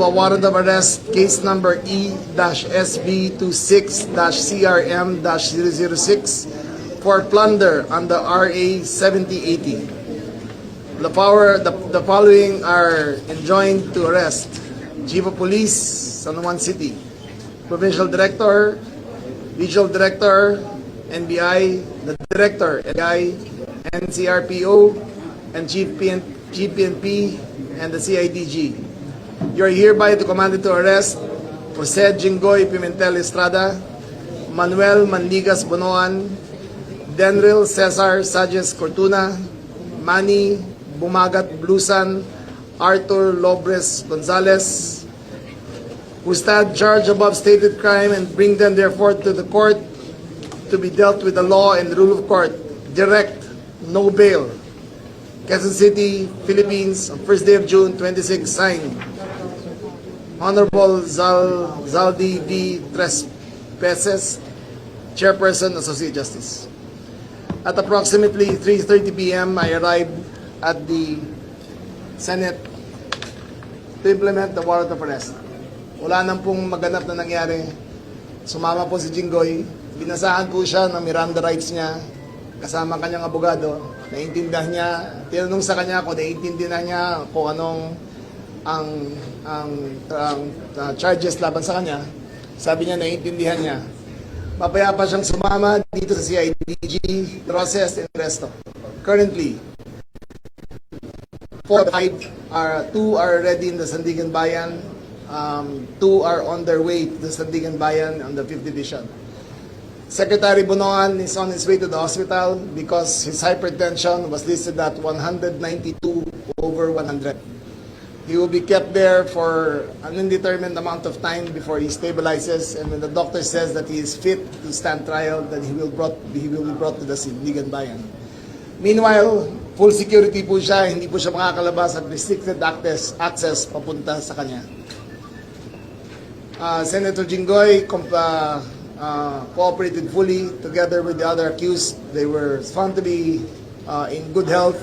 a warrant of arrest, case number E-SB26-CRM-006 for plunder under RA 7080. The following are enjoined to arrest: Chief of Police, San Juan City, Provincial Director, Regional Director, NBI, the Director, NBI, NCRPO, and Chief PNP, and the CIDG. You are hereby commanded to arrest Jose Jinggoy Pimentel Estrada, Manuel Manligas Bonoan, Denril Cesar Sages Cortuna, Manny Bumagat Blusan, Arthur Lobres Gonzalez, who stand charged above stated crime, and bring them therefore to the court to be dealt with the law and the rule of court. Direct, no bail. Quezon City, Philippines, on 1st day of June 26, signed Honorable Zaldi V. Trespeses, Chairperson, Associate Justice. At approximately 3:30 p.m., I arrived at the Senate to implement the warrant of arrest. Wala nang pong maganap na nangyari. Sumama po si Jinggoy. Binasahan po siya ng Miranda rights niya kasama kanyang abogado. Naiintindihan niya. Tinanong sa kanya kung naiintindihan niya kung anong charges laban sa kanya. Sabi niya naiintindihan niya. Mapaya pa siyang sumama dito sa CIDG, process and resto. Currently, 4 5 2 are already in the Sandigan Bayan. 2 are on their way to the Sandigan Bayan on the 5th division. Secretary Bonoan is on his way to the hospital because his hypertension was listed at 192/100. He will be kept there for an indeterminate amount of time before he stabilizes, and when the doctor says that he is fit to stand trial, then he will be brought to the Sandigan Bayan. Meanwhile, full security po siya, hindi po siya makakalabas at restricted access papunta sa kanya. Senator Jinggoy cooperated fully together with the other accused. They were found to be in good health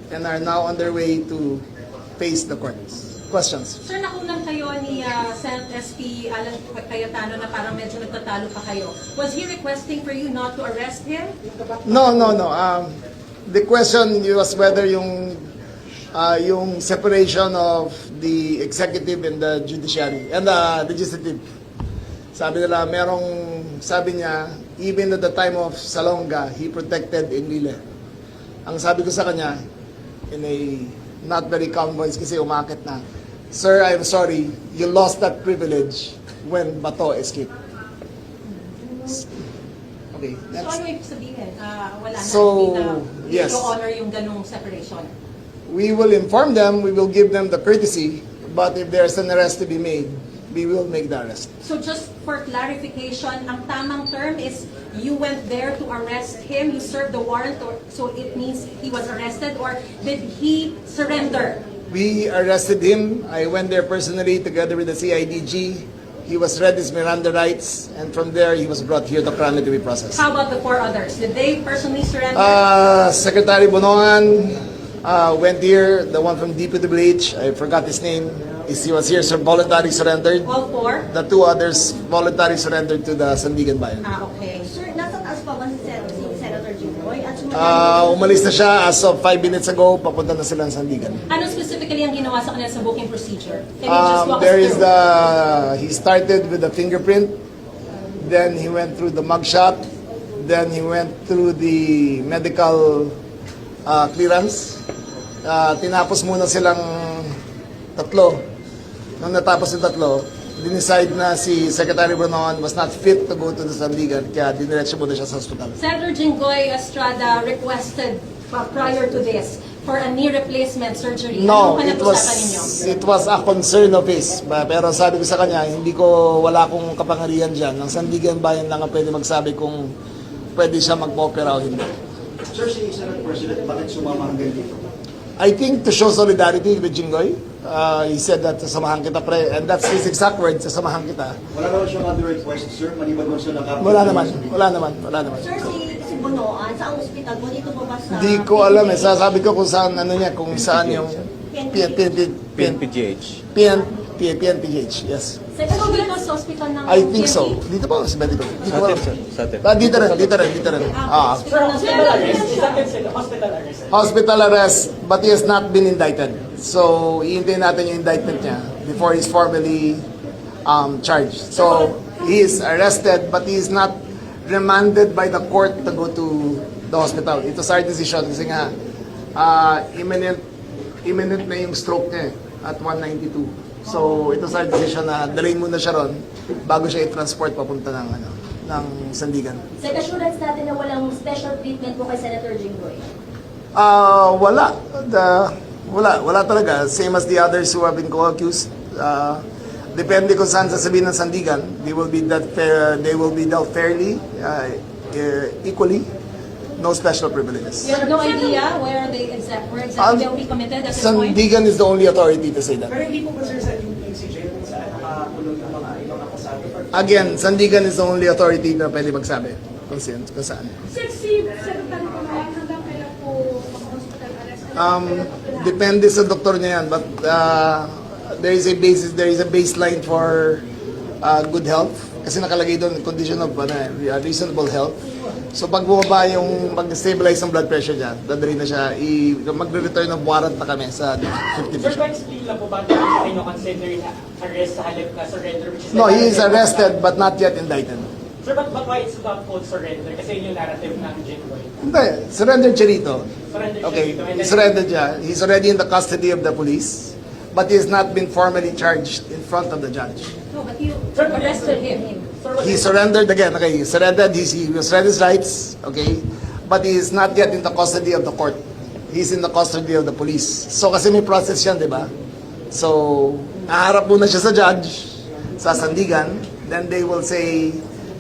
and are now on their way to face the courts. Questions? Sir, nakunan kayo ni Senate SP Alan Cayetano na parang medyo nagtatalo pa kayo. Was he requesting for you not to arrest him? No. The question was whether yung separation of the executive and the judiciary and the legislative. Sabi niya, even at the time of Salonga, he protected Enrile. Ang sabi ko sa kanya, in a not very calm voice kasi umakit na, "Sir, I'm sorry, you lost that privilege when Bato escaped." Okay, next. So ano ibig sabihin? Wala na, So, hindi yes. na honor yung ganong separation? We will inform them, we will give them the courtesy, but if there's an arrest to be made, we will make the arrest. So just for clarification, ang tamang term is you went there to arrest him, you served the warrant, so it means he was arrested, or did he surrender? We arrested him. I went there personally together with the CIDG. He was read his Miranda rights, and from there he was brought here to Krami to be processed. How about the 4 others? Did they personally surrender? Secretary Bonoan went here. The one from DPWH, I forgot his name. He was here, so voluntary surrendered. All 4? The 2 others voluntary surrendered to the Sandigan Bayan. Okay. Sir, nasa taas pa ba si Senator Jinggoy? At Umalis na siya as of 5 minutes ago. Papunta na sila sa Sandigan. Ano specifically ang ginawa sa kanila sa booking procedure? Can you just walk There us is through? he started with the fingerprint, then he went through the mugshot, then he went through the medical clearance. Tinapos muna silang tatlo. Nung natapos yung tatlo, dinicide na si Secretary Bonoan was not fit to go to the Sandigan, kaya diniretso muna siya sa hospital. Senator Jinggoy Estrada requested prior to this for a knee replacement surgery. No, Anong pinag-usapan ninyo? it was a concern of his. Pero sabi ko sa kanya, wala akong kapangyarihan dyan. Ang Sandigan Bayan lang ang pwede magsabi kung pwede siya mag-opera o hindi. Sir, si Senate President, bakit sumama hanggang dito? I think to show solidarity with Jinggoy, he said that sasamahan kita pre, and that's his exact words, sasamahan kita. Wala naman siyang other request, sir? Maliban mo siya nakapit? Wala naman. Sir, si Bonoan, sa ospital mo, dito ba ba sa... Hindi ko alam eh, sasabi ko kung saan, kung saan yung PNPGH. PAP and PH, yes. So, dito sa hospital ng I think so. GMA? Dito ba? Sa medical? Dito ba? Sa atin. Dito rin. Ah. Hospital ng Hospital arrest, but he has not been indicted. So, iintayin natin yung indictment niya before he's formally charged. So, he is arrested, but he is not remanded by the court to go to the hospital. Ito sa our decision kasi nga, imminent na yung stroke niya at 192. So, ito sa our decision na dalhin muna siya ron bago siya i-transport papunta ng Sandigan. Sa assurance natin na walang special treatment po kay Senator Jinggoy. Wala talaga. Same as the others who have been co-accused. Depende kung saan sasabihin ng Sandigan, they will be dealt fairly, equally. No special privileges. You have no idea where exactly they'll be committed at this point? Sandigan is the only authority to say that. Pero hindi po ba sir sa UPCJ kung saan nakakulong ng mga ibang akusado? Again, Sandigan is the only authority na pwede magsabi kung saan. Sexy, Secretary Pamayan, hanggang kailan po mag-hospital arrest? Depende sa doktor niya yan, but there is a baseline for good health kasi nakalagay doon condition of reasonable health. So pag bumaba yung mag-stabilize ang blood pressure niya, dadali na siya, magre-return of warrant na kami sa 50 Sir, pa-explain lang po ba na kayo consider na arrest sa halip na surrender? Which is No, he is arrested but not yet indicted. Sir, but why it's not called surrender? Kasi yun yung narrative ng Jinggoy. Hindi, surrendered siya rito. Surrender siya Okay, dito. And he then- surrendered siya. He's already in the custody of the police, but he has not been formally charged in front of the judge. No, but you arrested him. Sir, was He it- surrendered again. Okay, he surrendered. He was read his rights. Okay, but he is not yet in the custody of the court. He's in the custody of the police. So kasi may process yan, di ba? So naharap muna siya sa judge sa Sandigan. Then they will say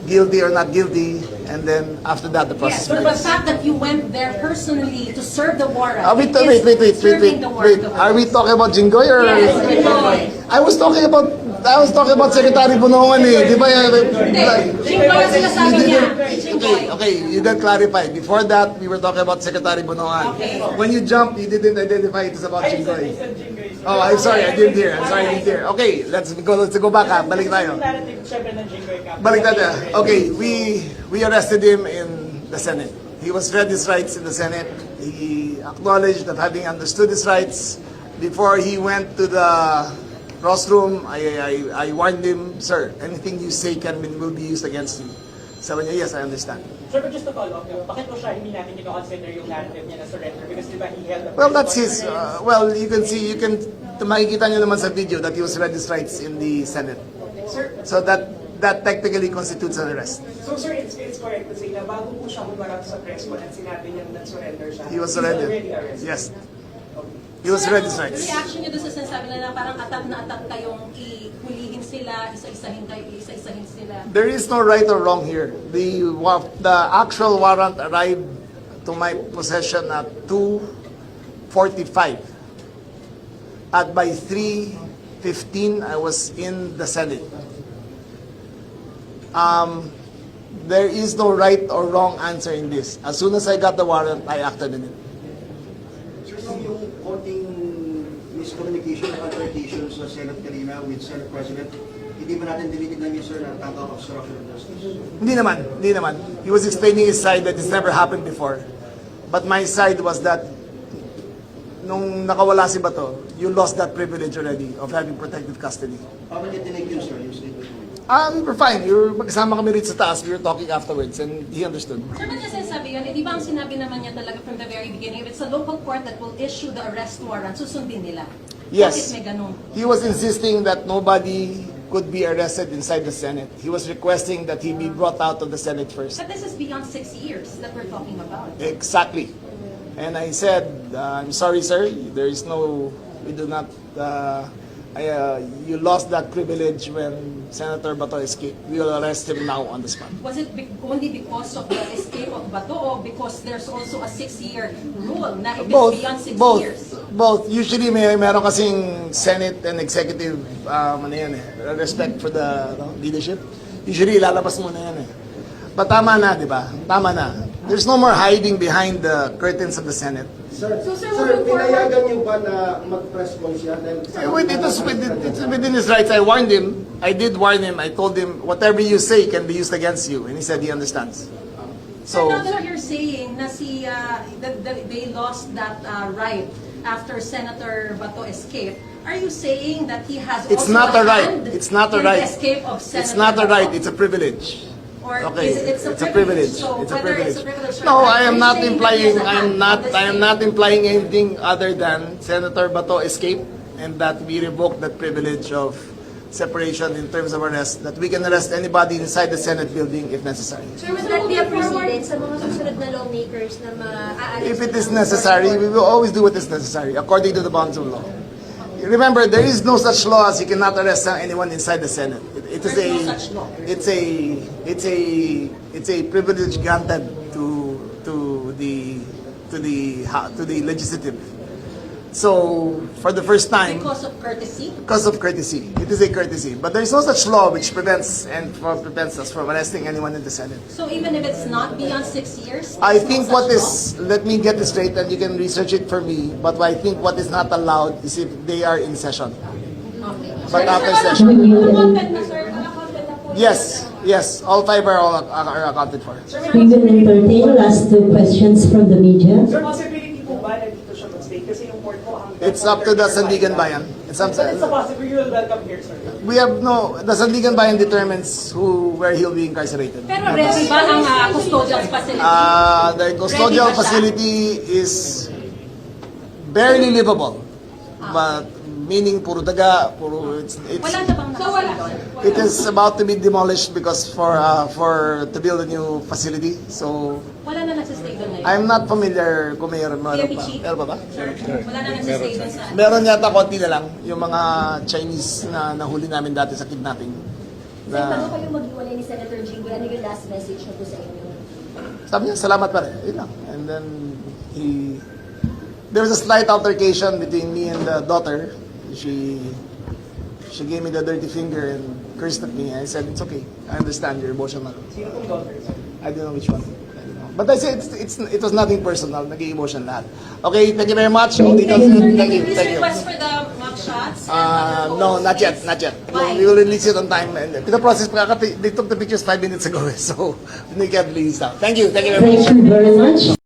guilty or not guilty, and then after that the Yes, process but the begins. fact that you went there personally to serve the warrant Wait, is serving the warrant of Are we talking about Jinggoy or? Yes, Jinggoy. I was talking about Secretary Bunongan eh. Di ba? Jinggoy ang sinasabi niya. Okay, you didn't clarify. Before that, we were talking about Secretary Bunongan. Okay. When you jumped, you didn't identify it was about I Jinggoy. said Jinggoy. sir. Oh, I'm sorry, I didn't hear. Okay, let's go back ha. Balik tayo. Yung narrative, syempre, ng Jinggoy ka. Balik tayo. Okay, we arrested him in the Senate. He was read his rights in the Senate. He acknowledged that having understood his rights, before he went to the rostrum, I warned him, sir, anything you say will be used against you. Sabi niya, yes, I understand. Sir, but just to follow up, bakit po siya hindi natin consider yung narrative niya na surrender? Because di ba he held a Well, that's press his, conference. you can makikita niyo naman sa video that he was read his rights in the Senate. Sir, So that technically constitutes an arrest. so sir, it's correct to say na bago po siya humarap sa press con at sinabi niya na surrender siya. He was he's surrendered. already arrested. Yes. He was read his rights. Reaction niyo doon sa sinasabi na parang atat na atat kayong ihulihin sila, isa-isahin sila. There is no right or wrong here. The actual warrant arrived to my possession at 2:45. At by 3:15, I was in the Senate. There is no right or wrong answer in this. As soon as I got the warrant, I acted on it. Sir, yung konting miscommunication or altercation sa Senate kanina with Senate President, hindi ba natin tinitignan yun, sir, na tangkang obstruction of justice? Hindi naman. He was explaining his side that it's never happened before. But my side was that nung nakawala si Bato, you lost that privilege already of having protective custody. Paano niya tinake yun, sir, yung statement mo? We're fine. Magkasama kami rito sa taas. We were talking afterwards and he understood. Sir, ba't niya sinasabi yun? Di ba ang sinabi naman niya talaga from the very beginning, if it's a local court that will issue the arrest warrant, susundin nila. Yes. Bakit may ganun? He was insisting that nobody could be arrested inside the Senate. He was requesting that he be brought out of the Senate first. But this is beyond 6 years that we're talking about. Exactly. And I said, I'm sorry, sir. We do not, you lost that privilege when Senator Bato escaped. We will arrest him now on the spot. Was it only because of the escape of Bato or because there's also a 6-year rule na if it's beyond 6 years? Both. Usually meron kasing Senate and executive respect for the leadership. Usually ilalabas mo na yan eh. But tama na, di ba? Tama na. There's no more hiding behind the curtains of the Senate. Sir, So, sir, sir, moving forward- pinayagan niyo ba na mag-press con siya? Dahil It's within his rights. I warned him. I did warn him. I told him, whatever you say can be used against you. And he said he understands. So So, now that you're saying na they lost that right after Senator Bato escaped, are you saying that he has it's also not a right. hand It's not a in right. the escape of Senator It's not a Bato? right. It's a privilege. Or Okay, is it, it's a privilege. So It's a whether privilege. it's a privilege or No, not, I am are you not saying that he implying. has a I am hand not. on the I am escape? not implying anything other than Senator Bato escaped and that we revoke that privilege of separation in terms of arrest. That we can arrest anybody inside the Senate building if necessary. Sir, Would so that be a moving forward, precedent sa mga susunod na lawmakers na maaalis? If it is necessary, we will always do what is necessary according to the bounds of law. Remember, there is no such law as you cannot arrest anyone inside the Senate. It is There's no such law. it's a privilege granted to the legislative. So for the first time, Because of courtesy? because of courtesy, it is a courtesy. But there is no such law which prevents us from arresting anyone in the Senate. So even if it's not beyond 6 years? I there's no think such what law? is, let me get this straight and you can research it for me, but I think what is not allowed is if they are in session. Okay. But after Sir, session. naka-content na, sir. Naka-content na po. Yes, all five are accounted for. We will entertain last two questions from the media. Sir, possibility po ba na dito siya mag-stay? Kasi yung port po hanggang... It's up to the Sandigan Bayan. It's up But it's a to, possibility you will welcome here, sir. we have no, the Sandigan Bayan determines where he'll be incarcerated. Pero ready ba ang custodial facility? The custodial Ready ba siya? facility is barely livable. But meaning puro daga, Wala na bang nakasala doon? it is about to be demolished because for to build a new facility. So Wala na nagsistay doon ngayon? I'm not familiar kung mayroon pa. PMP chief? Meron pa ba? Wala na nagsistay doon sa... Meron yata konti na lang yung mga Chinese na nahuli namin dati sa kidnapping. Sir, bago kayo mag-iwalay ni Senator Jinggoy, ano yung last message niyo po sa inyo? Sabi niya, salamat pa rin. Yun lang. And then, there was a slight altercation between me and the daughter. She gave me the dirty finger and cursed at me. I said, it's okay. I understand you're emotional. Sino pong daughter, sir? I don't know which one. I don't know. But I said, it was nothing personal. Naging emotion lahat. Okay, thank you very much. All details. Thank you. Please Thank you. request for the mugshots. No, not yet, not yet. Why? We will release it on time. And the process, they took the pictures 5 minutes ago, so we can't release now. Thank you very much. Thank you very much.